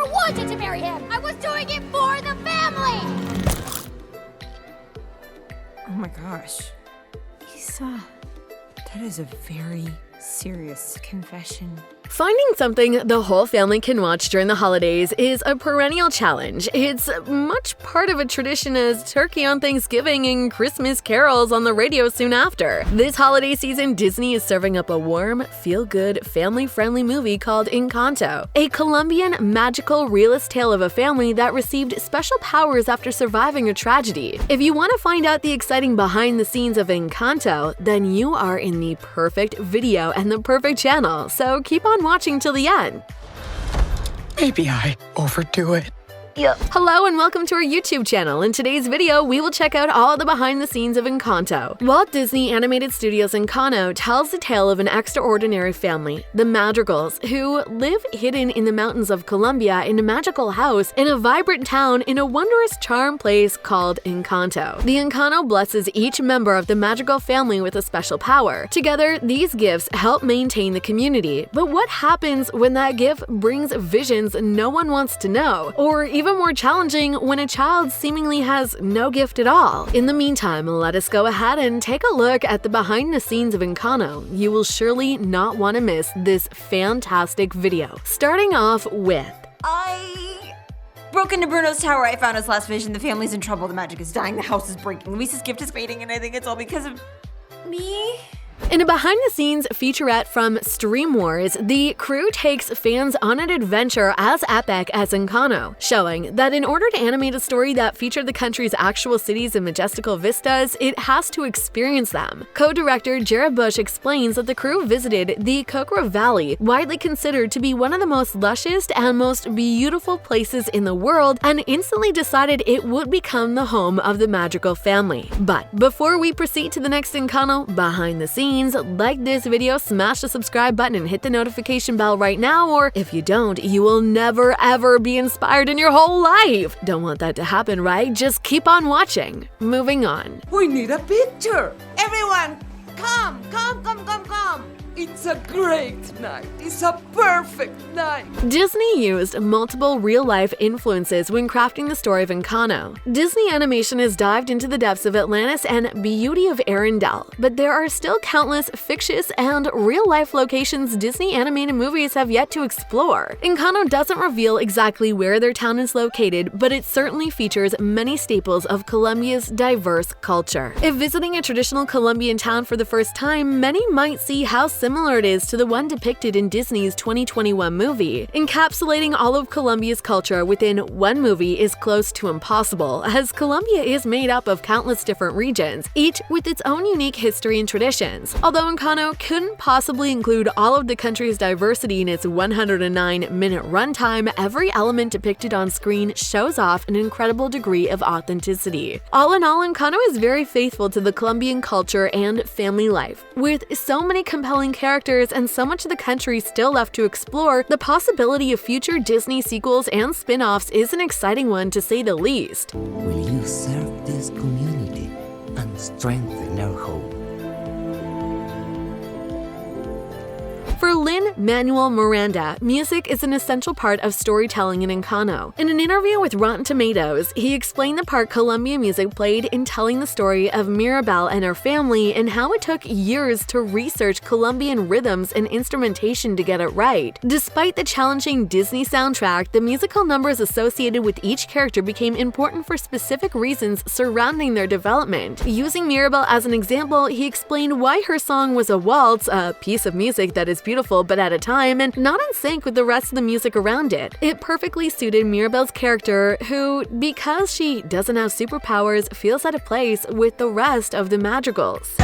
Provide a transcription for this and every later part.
never wanted to marry him. I was doing it for the family. Oh my gosh. Lisa, that is a very serious confession. Finding something the whole family can watch during the holidays is a perennial challenge. It's much part of a tradition as turkey on Thanksgiving and Christmas carols on the radio soon after. This holiday season, Disney is serving up a warm, feel-good, family-friendly movie called Encanto, a Colombian magical realist tale of a family that received special powers after surviving a tragedy. If you want to find out the exciting behind-the-scenes of Encanto, then you are in the perfect video and the perfect channel, so keep on watching till the end. Maybe I overdo it. Hello and welcome to our YouTube channel. In today's video, we will check out all the behind the scenes of Encanto. Walt Disney Animated Studios Encanto tells the tale of an extraordinary family, the Madrigals, who live hidden in the mountains of Colombia in a magical house in a vibrant town in a wondrous charm place called Encanto. The Encanto blesses each member of the Madrigal family with a special power. Together, these gifts help maintain the community. But what happens when that gift brings visions no one wants to know? Or even more challenging when a child seemingly has no gift at all. In the meantime, let us go ahead and take a look at the behind the scenes of Encanto. You will surely not want to miss this fantastic video. Starting off with I broke into Bruno's tower. I found his last vision. The family's in trouble. The magic is dying. The house is breaking. Luisa's gift is fading, and I think it's all because of me. In a behind-the-scenes featurette from Stream Wars, the crew takes fans on an adventure as epic as Encanto, showing that in order to animate a story that featured the country's actual cities and majestical vistas, it has to experience them. Co-director Jared Bush explains that the crew visited the Kokra Valley, widely considered to be one of the most luscious and most beautiful places in the world, and instantly decided it would become the home of the Madrigal family. But before we proceed to the next Encanto behind the scenes, like this video, smash the subscribe button and hit the notification bell right now, or if you don't, you will never ever be inspired in your whole life. Don't want that to happen, right? Just keep on watching. Moving on. We need a picture. Everyone, come. It's a great night. It's a perfect night. Disney used multiple real-life influences when crafting the story of Encanto. Disney Animation has dived into the depths of Atlantis and beauty of Arendelle, but there are still countless fictitious and real-life locations Disney animated movies have yet to explore. Encanto doesn't reveal exactly where their town is located, but it certainly features many staples of Colombia's diverse culture. If visiting a traditional Colombian town for the first time, many might see how similar it is to the one depicted in Disney's 2021 movie. Encapsulating all of Colombia's culture within one movie is close to impossible, as Colombia is made up of countless different regions, each with its own unique history and traditions. Although Encanto couldn't possibly include all of the country's diversity in its 109-minute runtime, every element depicted on screen shows off an incredible degree of authenticity. All in all, Encanto is very faithful to the Colombian culture and family life. With so many compelling characters and so much of the country still left to explore, the possibility of future Disney sequels and spin-offs is an exciting one to say the least. Will you serve this community and strengthen our hope? For Lin-Manuel Miranda, music is an essential part of storytelling in Encanto. In an interview with Rotten Tomatoes, he explained the part Colombian music played in telling the story of Mirabel and her family and how it took years to research Colombian rhythms and instrumentation to get it right. Despite the challenging Disney soundtrack, the musical numbers associated with each character became important for specific reasons surrounding their development. Using Mirabel as an example, he explained why her song was a waltz, a piece of music that is beautiful but at a time and not in sync with the rest of the music around it. It perfectly suited Mirabel's character, who, because she doesn't have superpowers, feels out of place with the rest of the Madrigals.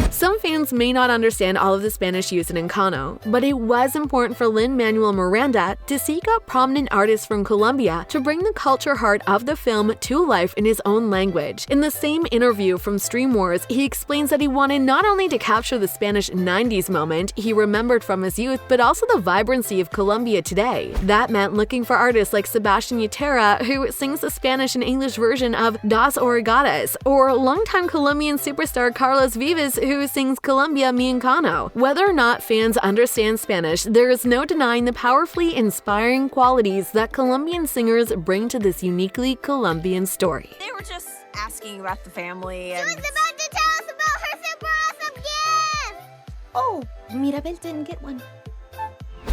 Some fans may not understand all of the Spanish used in Encanto, but it was important for Lin-Manuel Miranda to seek out prominent artists from Colombia to bring the culture heart of the film to life in his own language. In the same interview from Stream Wars, he explains that he wanted not only to capture the Spanish 90s moment he remembered from his youth, but also the vibrancy of Colombia today. That meant looking for artists like Sebastián Yatra, who sings the Spanish and English version of Dos Oregadas, or longtime Colombian superstar Carlos Vives, who sings Colombian Colombia, mi Encanto. Whether or not fans understand Spanish, there is no denying the powerfully inspiring qualities that Colombian singers bring to this uniquely Colombian story. They were just asking about the family and... She was about to tell us about her super awesome gift! Oh, Mirabel didn't get one.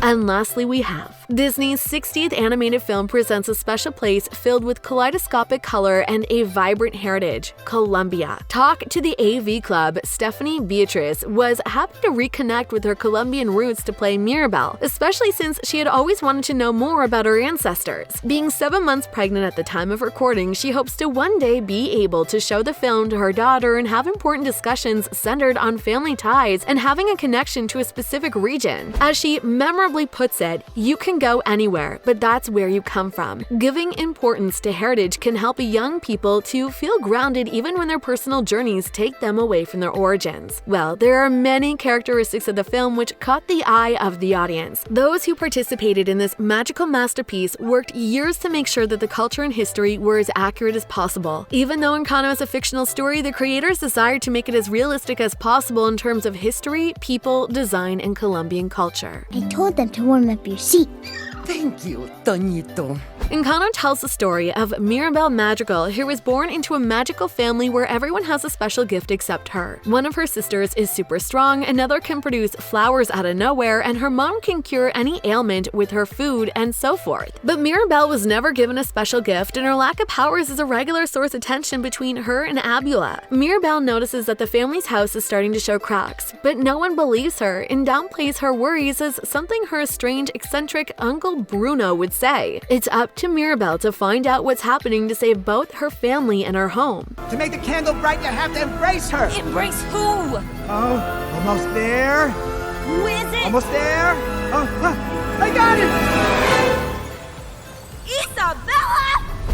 And lastly, we have Disney's 60th animated film presents a special place filled with kaleidoscopic color and a vibrant heritage, Colombia. Talk to the AV Club, Stephanie Beatriz was happy to reconnect with her Colombian roots to play Mirabel, especially since she had always wanted to know more about her ancestors. Being 7 months pregnant at the time of recording, she hopes to one day be able to show the film to her daughter and have important discussions centered on family ties and having a connection to a specific region. As she memorably puts it, you can go anywhere, but that's where you come from. Giving importance to heritage can help young people to feel grounded even when their personal journeys take them away from their origins. Well, there are many characteristics of the film which caught the eye of the audience. Those who participated in this magical masterpiece worked years to make sure that the culture and history were as accurate as possible. Even though Encanto is a fictional story, the creators desired to make it as realistic as possible in terms of history, people, design, and Colombian culture. I told them to warm up your seat. Thank you, Toñito. Encanto tells the story of Mirabel Madrigal, who was born into a magical family where everyone has a special gift except her. One of her sisters is super strong, another can produce flowers out of nowhere, and her mom can cure any ailment with her food, and so forth. But Mirabel was never given a special gift, and her lack of powers is a regular source of tension between her and Abula. Mirabel notices that the family's house is starting to show cracks, but no one believes her and downplays her worries as something her strange, eccentric Uncle Bruno would say. It's up to Mirabel to find out what's happening to save both her family and her home. To make the candle bright, you have to embrace her. Embrace who? Oh, almost there. Who is it? Almost there. Oh, I got it. Isabella!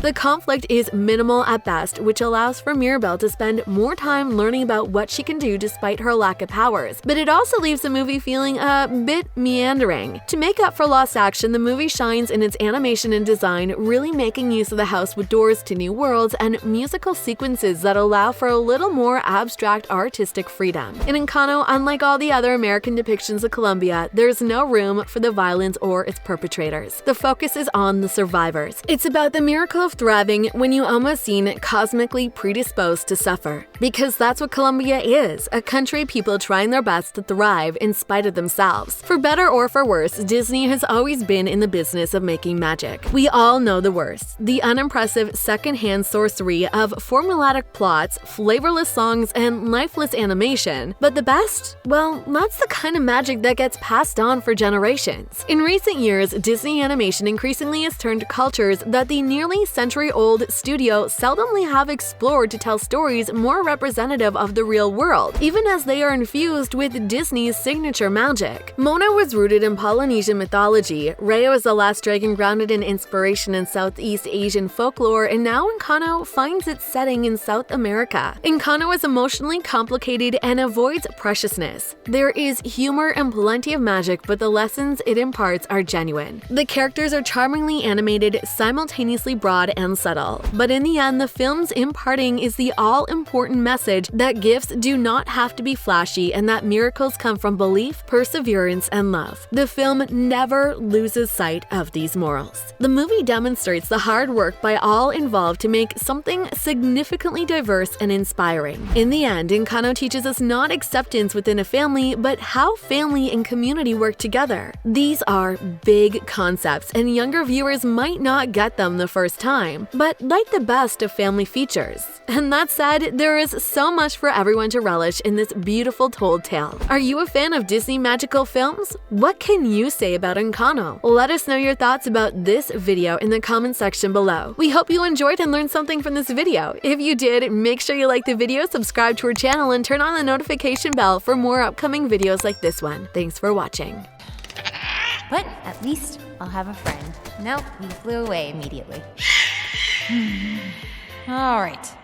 The conflict is minimal at best, which allows for Mirabel to spend more time learning about what she can do despite her lack of powers, but it also leaves the movie feeling a bit meandering. To make up for lost action, the movie shines in its animation and design, really making use of the house with doors to new worlds and musical sequences that allow for a little more abstract artistic freedom. In Encanto, unlike all the other American depictions of Colombia, there's no room for the violence or its perpetrators. The focus is on the survivors. It's about the miracle of thriving when you almost seem cosmically predisposed to suffer. Because that's what Colombia is, a country of people trying their best to thrive in spite of themselves. For better or for worse, Disney has always been in the business of making magic. We all know the worst, the unimpressive second-hand sorcery of formulaic plots, flavorless songs, and lifeless animation. But the best? Well, that's the kind of magic that gets passed on for generations. In recent years, Disney Animation increasingly has turned to cultures that the nearly century-old studio seldomly have explored to tell stories more representative of the real world, even as they are infused with Disney's signature magic. Mona was rooted in Polynesian mythology, Raya is the last dragon grounded in inspiration in Southeast Asian folklore, and now Encanto finds its setting in South America. Encanto is emotionally complicated and avoids preciousness. There is humor and plenty of magic, but the lessons it imparts are genuine. The characters are charmingly animated, simultaneously broad and subtle. But in the end, the film's imparting is the all-important message that gifts do not have to be flashy and that miracles come from belief, perseverance, and love. The film never loses sight of these morals. The movie demonstrates the hard work by all involved to make something significantly diverse and inspiring. In the end, Encanto teaches us not acceptance within a family, but how family and community work together. These are big concepts, and younger viewers might not get them the first time, but like the best of family features. And that said, there is so much for everyone to relish in this beautiful told tale. Are you a fan of Disney magical films? What can you say about Encanto? Let us know your thoughts about this video in the comment section below. We hope you enjoyed and learned something from this video. If you did, make sure you like the video, subscribe to our channel, and turn on the notification bell for more upcoming videos like this one. Thanks for watching. But at least I'll have a friend. Nope, he flew away immediately. All right.